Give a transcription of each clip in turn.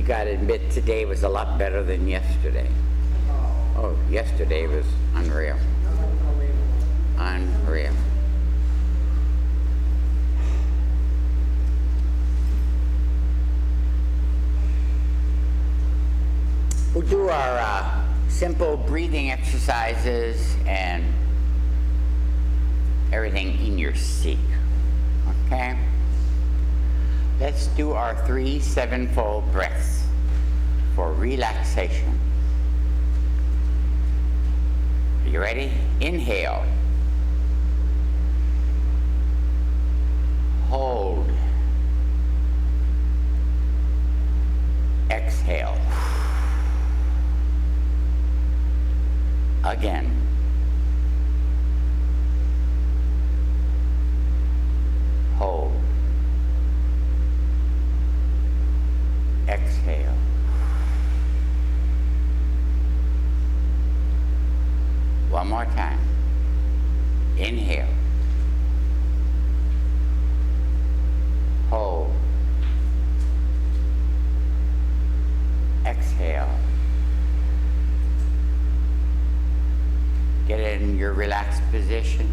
gotta admit today was a lot better than yesterday. Oh, yesterday was unreal. Unreal. We'll do our simple breathing exercises and everything in your seat, okay? Let's do our 3 7-fold breaths for relaxation. Are you ready? Inhale. Hold. Exhale. Again. Hold. Exhale. One more time. Inhale. Hold. Exhale. Get in your relaxed position,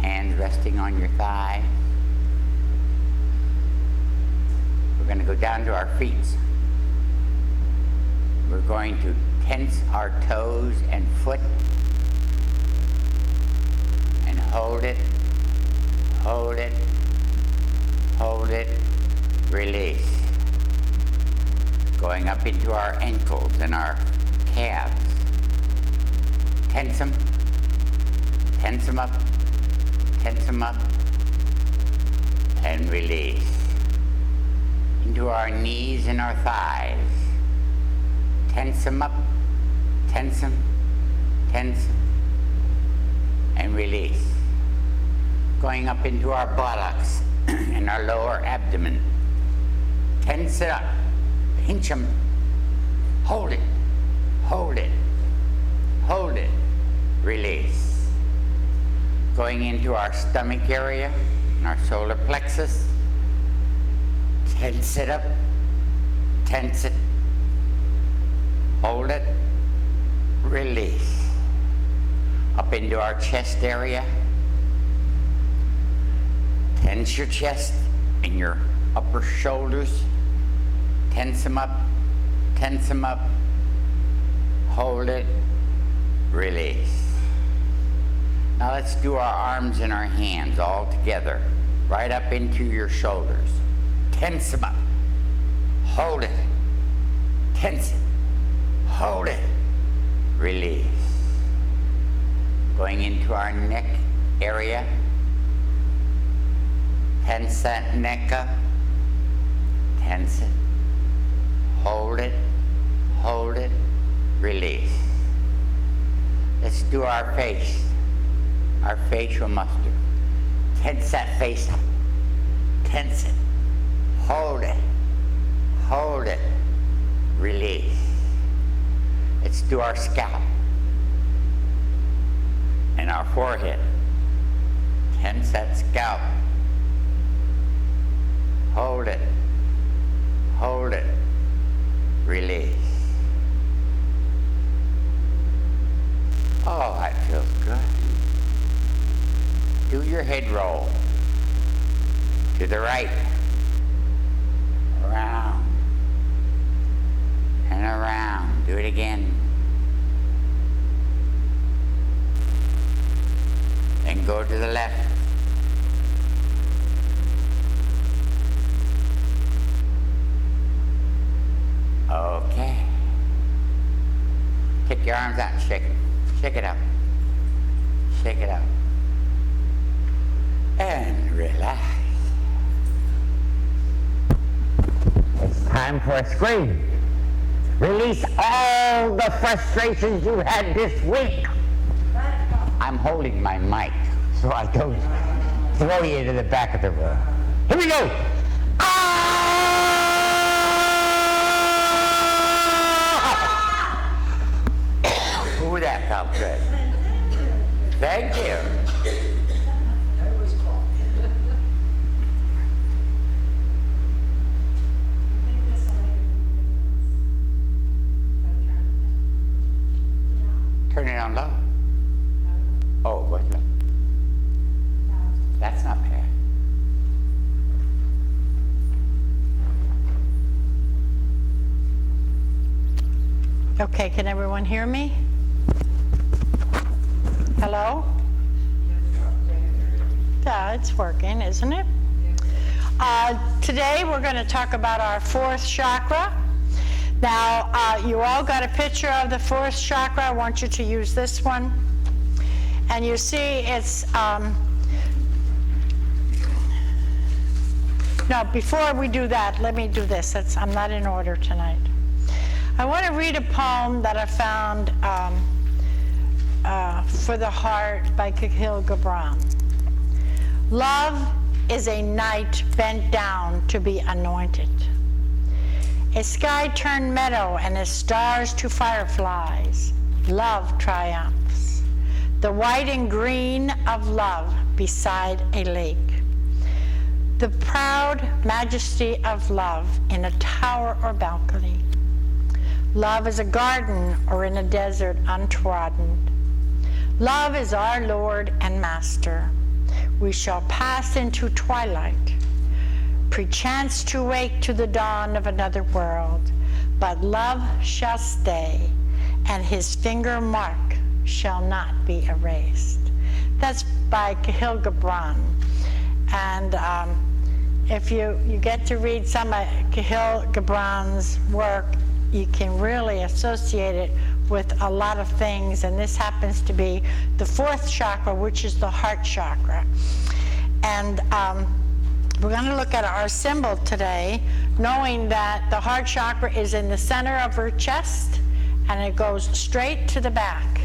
hands resting on your thighs. We're going to go down to our feet. We're going to tense our toes and foot and hold it, hold it, hold it, release. Going up into our ankles and our calves. Tense them up, tense them up, and release. Into our knees and our thighs. Tense them up, tense them, and release. Going up into our buttocks and our lower abdomen. Tense it up, pinch them, hold it, hold it, hold it, release. Going into our stomach area and our solar plexus. Tense it up, tense it, hold it, release. Up into our chest area. Tense your chest and your upper shoulders. Tense them up, hold it, release. Now let's do our arms and our hands all together, right up into your shoulders. Tense them up, hold it, tense it, hold it, release. Going into our neck area, tense that neck up, tense it, hold it, release. Let's do our face, our facial muscle. Tense that face up, tense it, hold it, release. Let's do our scalp and our forehead. Tense that scalp, hold it, release. Oh, that feels good. Do your head roll to the right, around and around. Do it again. Then go to the left. Okay. Take your arms out and shake it. Shake it up. Shake it up. And relax. It's time for a scream. Release all the frustrations you had this week. I'm holding my mic so I don't throw you to the back of the room. Here we go. Ooh, that felt good. Thank you. That's not bad. Okay, can everyone hear me? Hello? Yeah, it's working, isn't it? Today we're going to talk about our fourth chakra. Now, you all got a picture of the fourth chakra. I want you to use this one. And you see it's, no, before we do that, let me do this. I'm not in order tonight. I want to read a poem that I found for the heart by Kahlil Gibran. Love is a night bent down to be anointed, a sky turned meadow and as stars to fireflies. Love triumphs, the white and green of love beside a lake, the proud majesty of love in a tower or balcony. Love is a garden or in a desert untrodden. Love is our Lord and Master. We shall pass into twilight, perchance to wake to the dawn of another world, but love shall stay, and his finger mark shall not be erased. That's by Kahlil Gibran. And if you get to read some of Kahlil Gibran's work, you can really associate it with a lot of things, and this happens to be the fourth chakra, which is the heart chakra. And we're going to look at our symbol today, knowing that the heart chakra is in the center of her chest, and it goes straight to the back.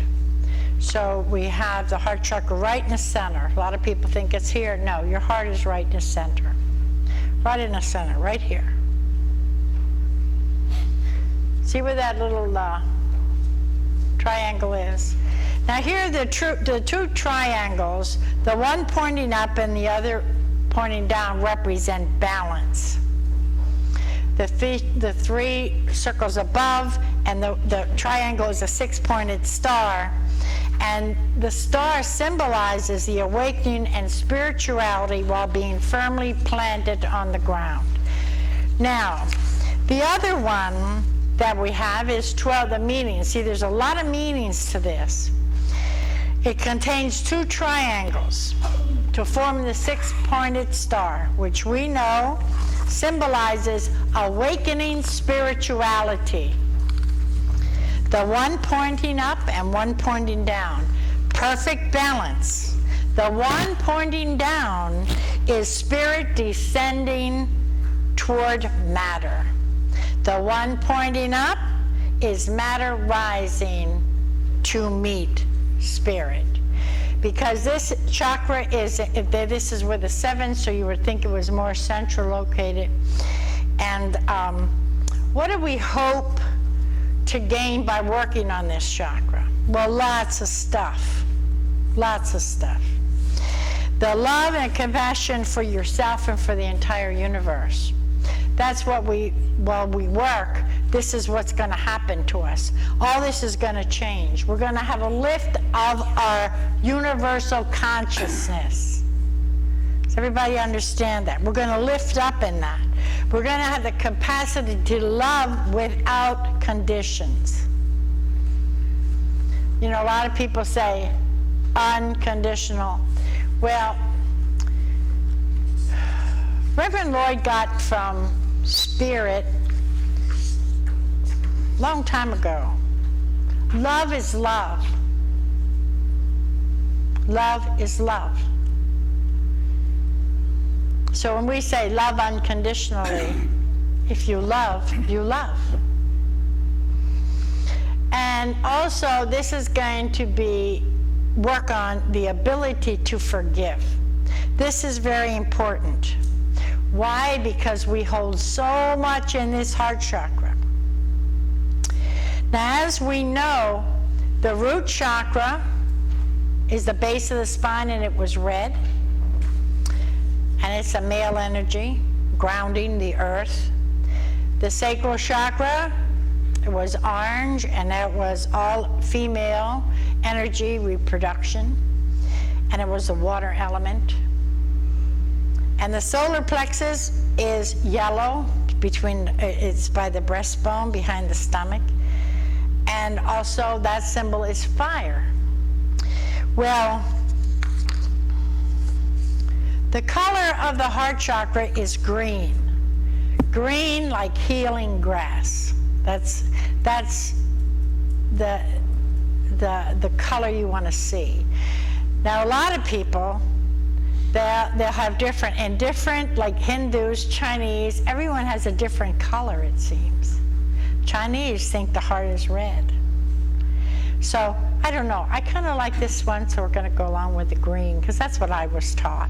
So we have the heart chakra right in the center. A lot of people think it's here. No, your heart is right in the center. Right in the center, right here. See where that little triangle is? Now here are the two triangles. The one pointing up and the other pointing down represent balance. The three circles above, and the triangle is a six-pointed star. And the star symbolizes the awakening and spirituality while being firmly planted on the ground. Now, the other one that we have is 12, the meanings. See, there's a lot of meanings to this. It contains two triangles to form the six-pointed star, which we know symbolizes awakening spirituality. The one pointing up and one pointing down. Perfect balance. The one pointing down is spirit descending toward matter. The one pointing up is matter rising to meet spirit. Because this chakra is, this is where the seventh, so you would think it was more central located. And what do we hope to gain by working on this chakra? Well, lots of stuff. Lots of stuff. The love and compassion for yourself and for the entire universe. That's what while we work, this is what's going to happen to us. All this is going to change. We're going to have a lift of our universal consciousness. Does everybody understand that? We're going to lift up in that. We're going to have the capacity to love without conditions. You know, a lot of people say unconditional. Well, Reverend Lloyd got from Spirit a long time ago. Love is love. Love is love. So when we say love unconditionally, if you love, you love. And also, this is going to be work on the ability to forgive. This is very important. Why? Because we hold so much in this heart chakra. Now, as we know, the root chakra is the base of the spine, and it was red. And it's a male energy, grounding the earth. The sacral chakra, it was orange, and that was all female energy, reproduction. And it was the water element. And the solar plexus is yellow, it's by the breastbone behind the stomach. And also that symbol is fire. Well, the color of the heart chakra is green. Green like healing grass. That's the color you want to see. Now a lot of people, they'll have different, like Hindus, Chinese, everyone has a different color, it seems. Chinese think the heart is red. So, I don't know, I kind of like this one, so we're going to go along with the green, because that's what I was taught.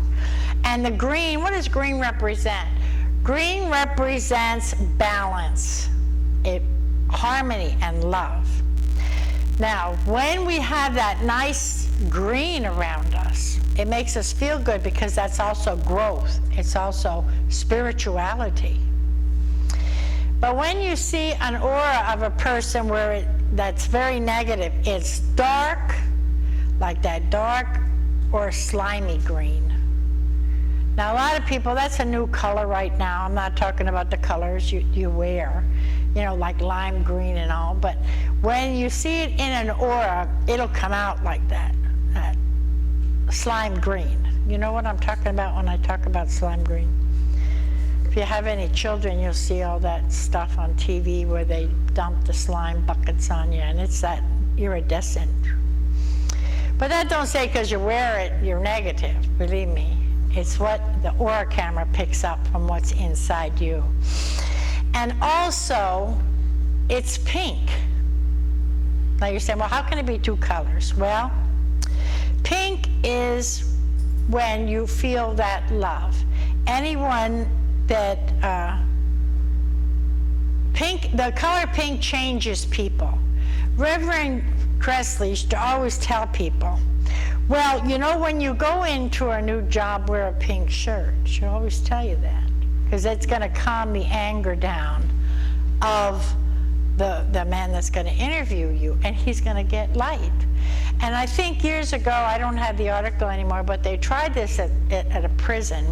And the green, what does green represent? Green represents balance, harmony, and love. Now, when we have that nice green around us, it makes us feel good because that's also growth. It's also spirituality. But when you see an aura of a person that's very negative, it's dark, like that dark or slimy green. Now, a lot of people, that's a new color right now. I'm not talking about the colors you wear, like lime green and all, but when you see it in an aura, it'll come out like that slime green. You know what I'm talking about when I talk about slime green? If you have any children, you'll see all that stuff on TV where they dump the slime buckets on you, and it's that iridescent. But that don't say because you wear it, you're negative, believe me. It's what the aura camera picks up from what's inside you. And also, it's pink. Now you're saying, well, how can it be two colors? Well, pink is when you feel that love. Anyone that, the color pink changes people. Reverend Cressley used to always tell people, well, when you go into a new job, wear a pink shirt. She'll always tell you that, because it's going to calm the anger down of the man that's going to interview you, and he's going to get light. And I think years ago, I don't have the article anymore, but they tried this at a prison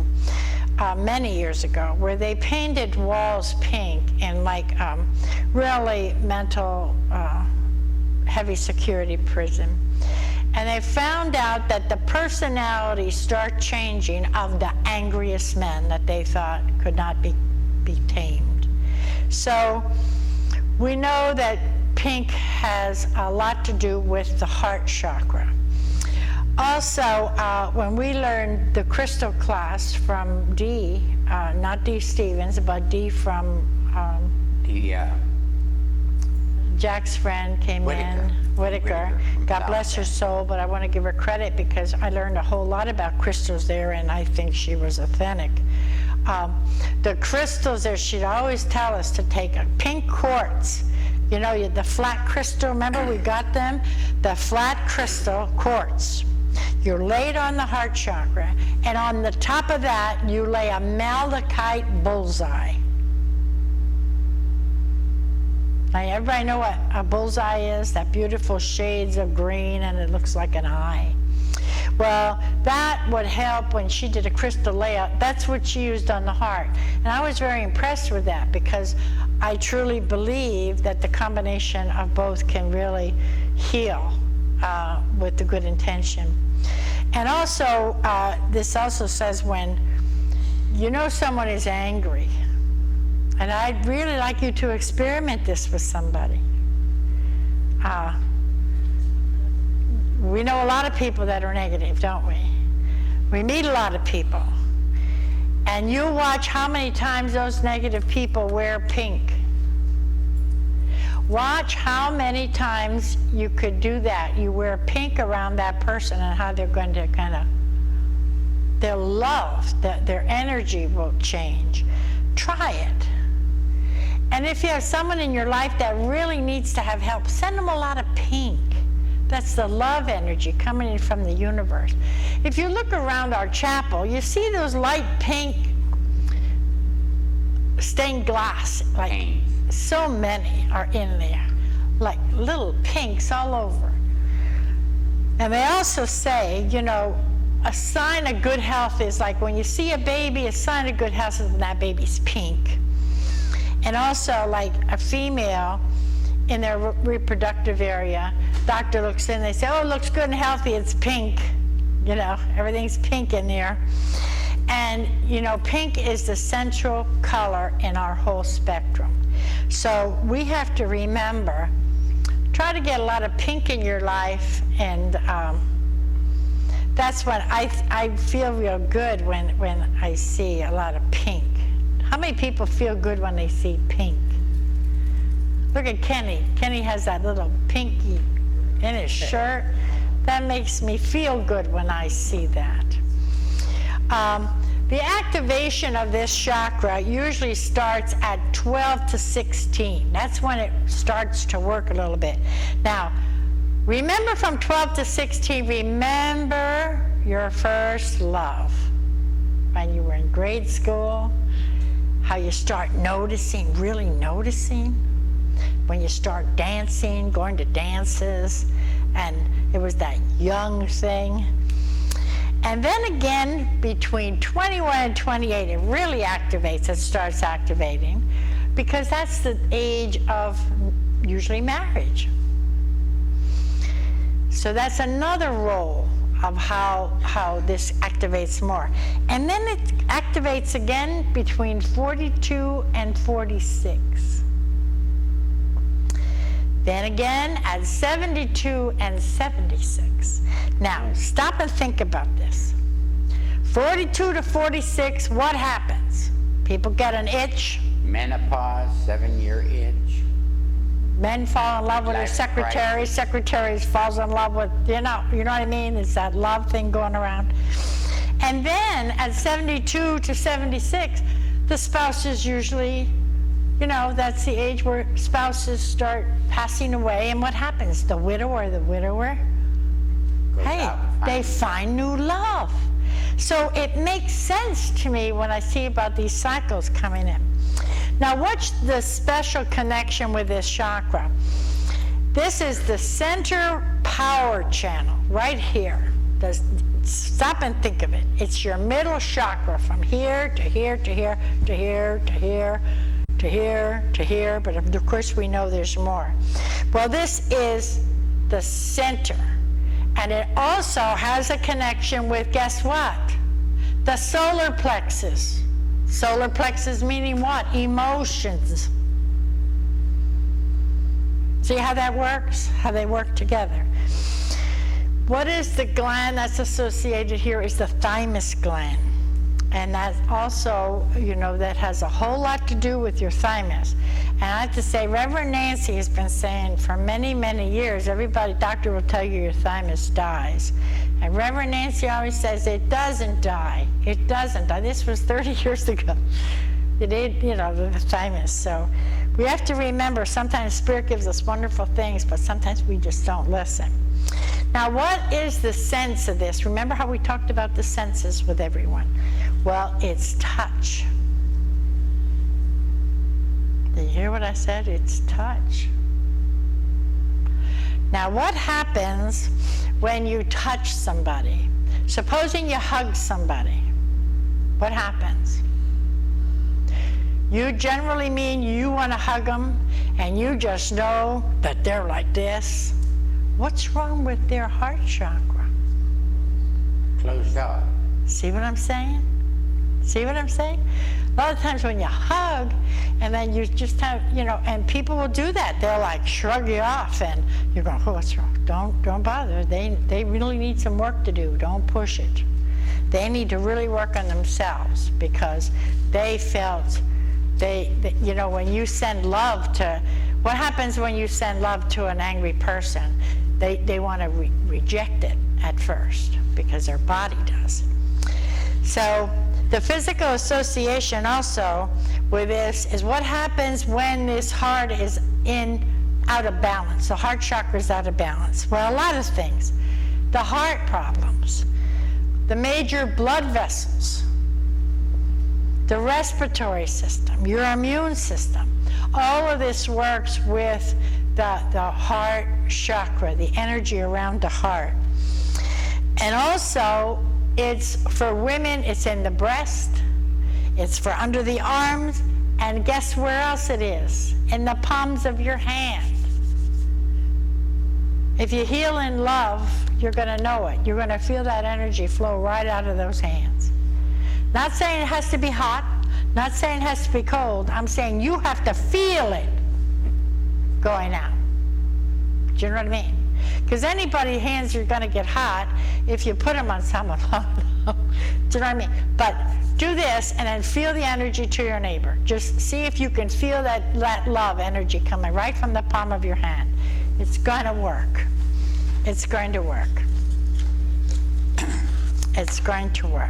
many years ago, where they painted walls pink in really mental heavy security prison. And they found out that the personalities start changing of the angriest men that they thought could not be tamed. So we know that pink has a lot to do with the heart chakra. Also, when we learned the crystal class from Dee, not Dee Stevens, but Dee from Jack's friend came in, Whitaker. God bless her soul, but I want to give her credit because I learned a whole lot about crystals there, and I think she was authentic. The crystals there, she'd always tell us to take a pink quartz. The flat crystal, remember we got them? The flat crystal quartz. You lay it on the heart chakra, and on the top of that, you lay a malachite bullseye. Now, everybody know what a bullseye is? That beautiful shades of green, and it looks like an eye. Well, that would help when she did a crystal layout. That's what she used on the heart. And I was very impressed with that because I truly believe that the combination of both can really heal with the good intention. And also, this also says when someone is angry, and I'd really like you to experiment this with somebody. We know a lot of people that are negative, don't we? We meet a lot of people. And you watch how many times those negative people wear pink. Watch how many times you could do that. You wear pink around that person and how they're going to their love, their energy will change. Try it. And if you have someone in your life that really needs to have help, send them a lot of pink. That's the love energy coming in from the universe. If you look around our chapel, you see those light pink stained glass, so many are in there, like little pinks all over. And they also say, a sign of good health is like when you see a baby, a sign of good health is when that baby's pink. And also, like a female in their reproductive area, doctor looks in, they say, oh, it looks good and healthy, it's pink. You know, everything's pink in there. And, you know, pink is the central color in our whole spectrum. So we have to remember, try to get a lot of pink in your life, and that's what I feel real good when I see a lot of pink. How many people feel good when they see pink? Look at Kenny. Kenny has that little pinky in his shirt. That makes me feel good when I see that. The activation of this chakra usually starts at 12 to 16. That's when it starts to work a little bit. Now, remember from 12 to 16, remember your first love. When you were in grade school, how you start noticing, really noticing. When you start dancing, going to dances, and it was that young thing. And then again, between 21 and 28, it really activates, it starts activating, because that's the age of usually marriage. So that's another role of how this activates more. And then it activates again between 42 and 46. Then again at 72 and 76. Now, stop and think about this. 42 to 46, what happens? People get an itch. Menopause, 7-year itch. Men fall in love with their secretaries. Secretaries falls in love with, you know what I mean? It's that love thing going around. And then at 72 to 76, the spouses usually, you know, that's the age where spouses start passing away. And what happens? The widow or the widower, they find new love. So it makes sense to me when I see about these cycles coming in. Now, what's the special connection with this chakra? This is the center power channel right here. Stop and think of it. It's your middle chakra from here to here to here to here to here to here to here, but of course we know there's more. Well, this is the center, and it also has a connection with, guess what? The solar plexus. Solar plexus meaning what? Emotions. See how that works? How they work together. What is the gland that's associated here is the thymus gland. And that also, you know, that has a whole lot to do with your thymus. And I have to say, Reverend Nancy has been saying for many, many years, doctor will tell you your thymus dies. And Reverend Nancy always says, it doesn't die. It doesn't die. This was 30 years ago. It ate, you know, the thymus. So we have to remember, sometimes Spirit gives us wonderful things, but sometimes we just don't listen. Now, what is the sense of this? Remember how we talked about the senses with everyone? Well, it's touch. Did you hear what I said? It's touch. Now, what happens when you touch somebody? Supposing you hug somebody, what happens? You generally mean you want to hug them, and you just know that they're like this. What's wrong with their heart chakra? Closed off. See what I'm saying? See what I'm saying? A lot of times when you hug, and then you just have, you know, and people will do that. They'll like shrug you off, and you're going, oh, what's wrong? Don't bother. They really need some work to do. Don't push it. They need to really work on themselves, because they felt, you know, when you send love to, what happens when you send love to an angry person? They want to reject it at first, because their body does. So the physical association also with this is what happens when this heart is out of balance. The heart chakra is out of balance. Well, a lot of things. The heart problems, the major blood vessels, the respiratory system, your immune system. All of this works with the heart chakra, the energy around the heart. And also, It's for women, it's in the breast, it's for under the arms, and guess where else it is? In the palms of your hand. If you heal in love, you're going to know it. You're going to feel that energy flow right out of those hands. Not saying it has to be hot, not saying it has to be cold. I'm saying you have to feel it going out. Do you know what I mean? Because anybody's hands are going to get hot if you put them on someone. Do you know what I mean? But do this and then feel the energy to your neighbor. Just see if you can feel that love energy coming right from the palm of your hand. It's going to work. It's going to work. It's going to work.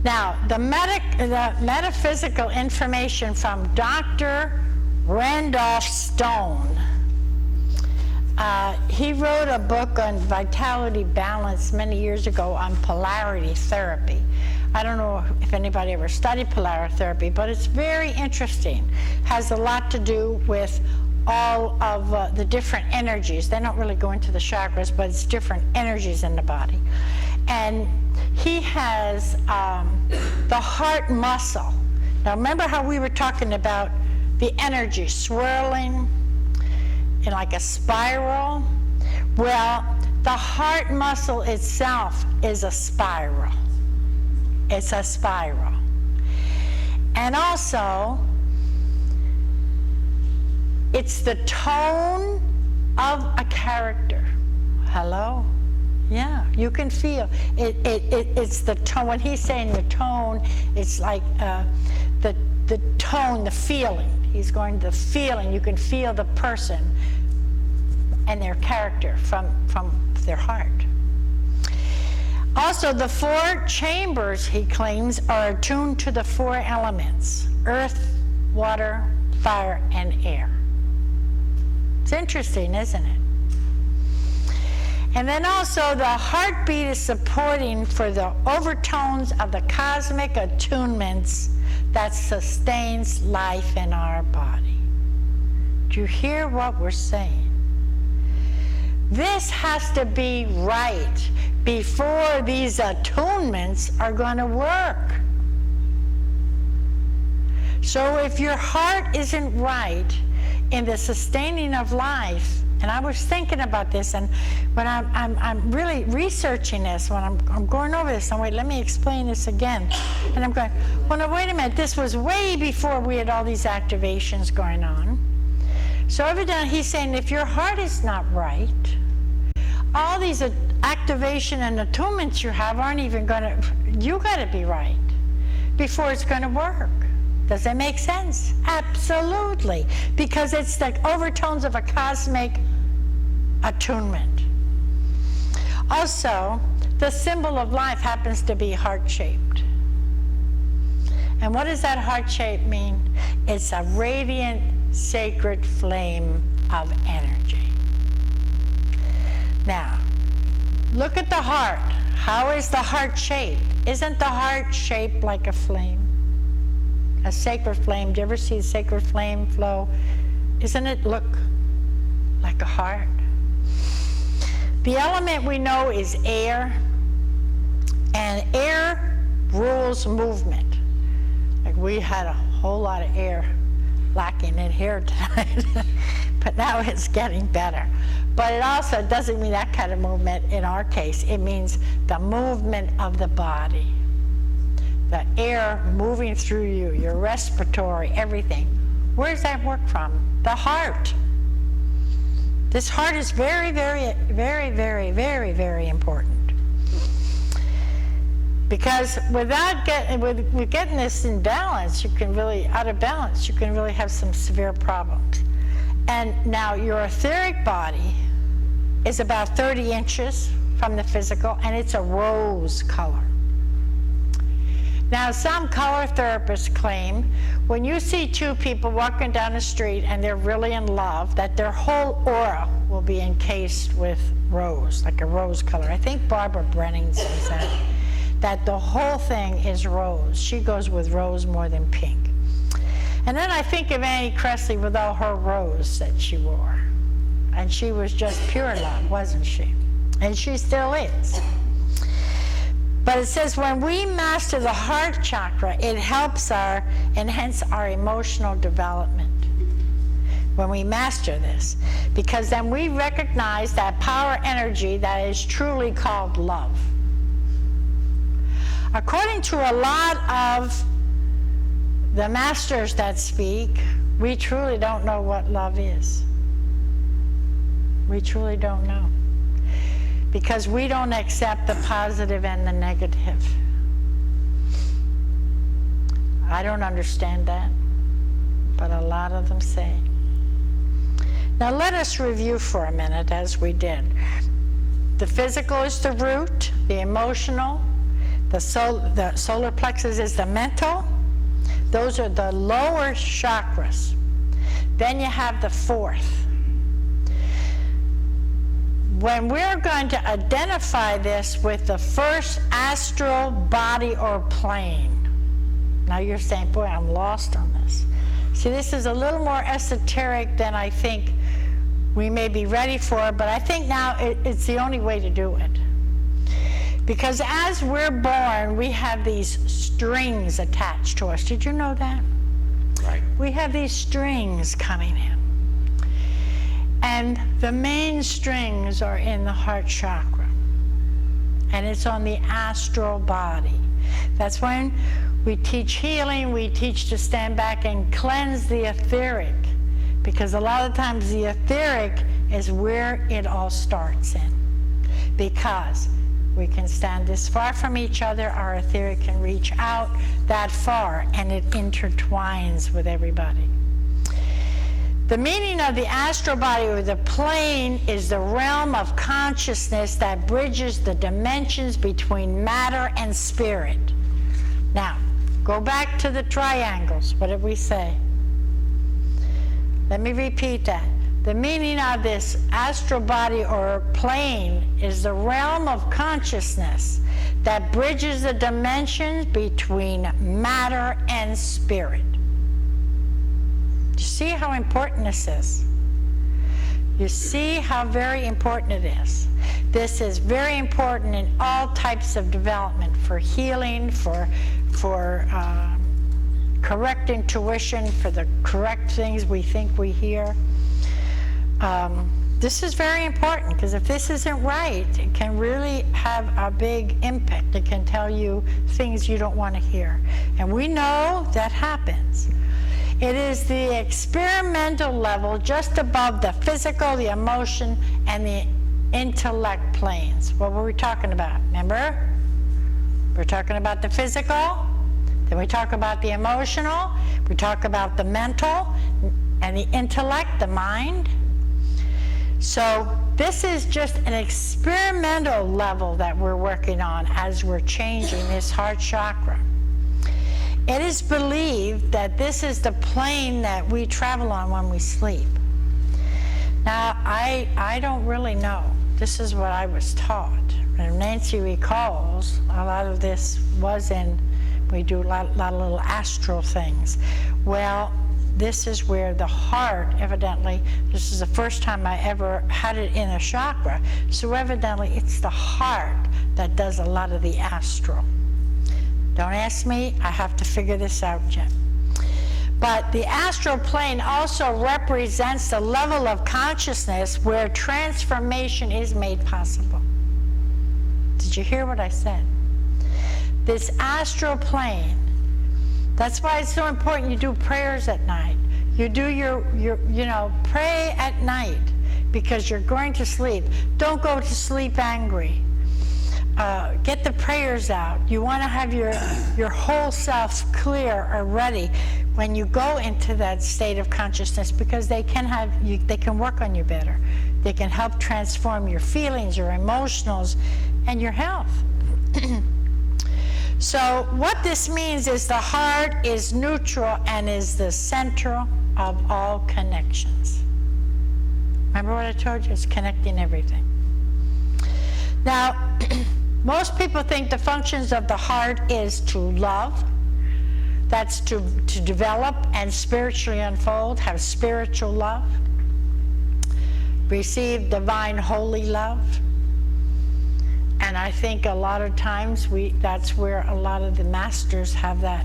Now, the metaphysical information from Dr. Randolph Stone. He wrote a book on vitality balance many years ago on polarity therapy. I don't know if anybody ever studied polarity therapy, but it's very interesting. Has a lot to do with all of the different energies. They don't really go into the chakras, but it's different energies in the body. And he has the heart muscle. Now remember how we were talking about the energy swirling in like a spiral? Well, the heart muscle itself is a spiral. It's a spiral. And also, it's the tone of a character. Hello? Yeah, you can feel it. It's the tone. When he's saying the tone, it's like the tone, the feeling. He's going to the feeling. You can feel the person and their character from their heart. Also, the 4 chambers, he claims, are attuned to the 4 elements: earth, water, fire, and air. It's interesting, isn't it? And then also the heartbeat is supporting for the overtones of the cosmic attunements that sustains life in our body. Do you hear what we're saying? This has to be right before these attunements are going to work. So if your heart isn't right in the sustaining of life, and I was thinking about this, and when I'm really researching this, when I'm going over this, I'm wait, let me explain this again. And I'm going, well, no, wait a minute, this was way before we had all these activations going on. So evidently he's saying if your heart is not right, all these activation and attunements you have aren't even going to, you got to be right before it's going to work. Does that make sense? Absolutely. Because it's the overtones of a cosmic attunement. Also, the symbol of life happens to be heart-shaped. And what does that heart shape mean? It's a radiant, sacred flame of energy. Now, look at the heart. How is the heart shaped? Isn't the heart shaped like a flame? A sacred flame. Do you ever see a sacred flame flow? Isn't it look like a heart? The element we know is air, and air rules movement. Like we had a whole lot of air lacking in here tonight, but now it's getting better. But it also doesn't mean that kind of movement in our case. It means the movement of the body. The air moving through you, your respiratory, everything. Where does that work from? The heart. This heart is very, very, very, very, very, very important. Because without getting this in balance, you can really, out of balance, you can really have some severe problems. And now your etheric body is about 30 inches from the physical, and it's a rose color. Now, some color therapists claim when you see 2 people walking down the street and they're really in love, that their whole aura will be encased with rose, like a rose color. I think Barbara Brennan says that the whole thing is rose. She goes with rose more than pink. And then I think of Annie Cressley with all her rose that she wore. And she was just pure love, wasn't she? And she still is. But it says when we master the heart chakra, it helps enhance our emotional development. When we master this, because then we recognize that power energy that is truly called love. According to a lot of the masters that speak, we truly don't know what love is. We truly don't know. Because we don't accept the positive and the negative. I don't understand that, but a lot of them say. Now let us review for a minute as we did. The physical is the root, the emotional, the solar plexus is the mental. Those are the lower chakras. Then you have the fourth. When we're going to identify this with the first astral body or plane, now you're saying, boy, I'm lost on this. See, this is a little more esoteric than I think we may be ready for, but I think now it's the only way to do it. Because as we're born, we have these strings attached to us. Did you know that? Right. We have these strings coming in. And the main strings are in the heart chakra. And it's on the astral body. That's when we teach healing, we teach to stand back and cleanse the etheric. Because a lot of times the etheric is where it all starts in. Because we can stand this far from each other, our etheric can reach out that far, and it intertwines with everybody. The meaning of the astral body or the plane is the realm of consciousness that bridges the dimensions between matter and spirit. Now, go back to the triangles. What did we say? Let me repeat that. The meaning of this astral body or plane is the realm of consciousness that bridges the dimensions between matter and spirit. You see how important this is? You see how very important it is. This is very important in all types of development, for healing, for correct intuition, for the correct things we think we hear. This is very important, because if this isn't right, it can really have a big impact. It can tell you things you don't want to hear. And we know that happens. It is the experimental level just above the physical, the emotion, and the intellect planes. What were we talking about? Remember? We're talking about the physical, then we talk about the emotional, we talk about the mental, and the intellect, the mind. So this is just an experimental level that we're working on as we're changing this heart chakra. It is believed that this is the plane that we travel on when we sleep. Now, I don't really know. This is what I was taught. And Nancy recalls, a lot of this was we do a lot of little astral things. Well, this is where the heart, evidently, this is the first time I ever had it in a chakra, so evidently it's the heart that does a lot of the astral. Don't ask me, I have to figure this out yet. But the astral plane also represents the level of consciousness where transformation is made possible. Did you hear what I said? This astral plane, that's why it's so important you do prayers at night. You do pray at night, because you're going to sleep. Don't go to sleep angry. Get the prayers out. You want to have your whole self clear or ready when you go into that state of consciousness, because they can work on you better. They can help transform your feelings, your emotionals, and your health. So what this means is the heart is neutral and is the center of all connections. Remember what I told you? It's connecting everything. Now, most people think the functions of the heart is to love. That's to develop and spiritually unfold, have spiritual love, receive divine holy love, And I think a lot of times that's where a lot of the masters have that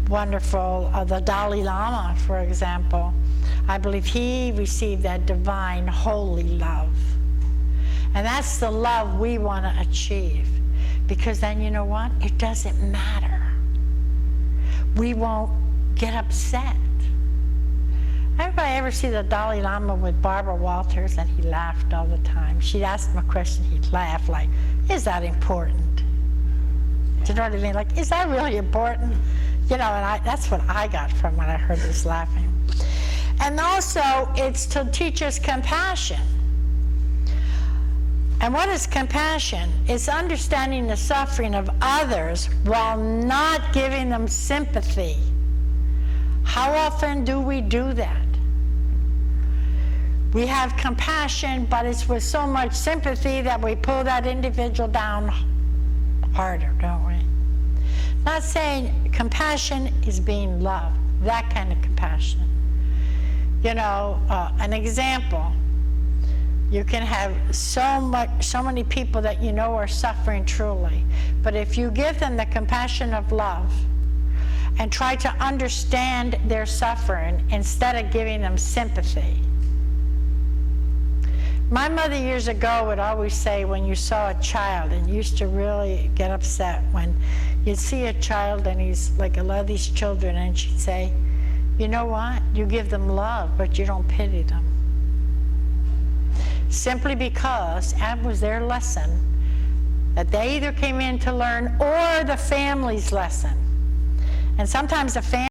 wonderful, the Dalai Lama, for example. I believe he received that divine, holy love. And that's the love we want to achieve. Because then, you know what? It doesn't matter. We won't get upset. Everybody ever see the Dalai Lama with Barbara Walters, and he laughed all the time? She'd ask him a question, he'd laugh like, is that important? Do you know what I mean? Like, is that really important? You know, and that's what I got from when I heard this laughing. And also, it's to teach us compassion. And what is compassion? It's understanding the suffering of others while not giving them sympathy. How often do we do that? We have compassion, but it's with so much sympathy that we pull that individual down harder, don't we? Not saying compassion is being loved, that kind of compassion. You know, an example, you can have so many people that you know are suffering truly, but if you give them the compassion of love and try to understand their suffering instead of giving them sympathy. My mother years ago would always say, when you saw a child, and used to really get upset when you'd see a child and he's like a lot of these children, and she'd say, you know what? You give them love, but you don't pity them. Simply because that was their lesson that they either came in to learn or the family's lesson. And sometimes the family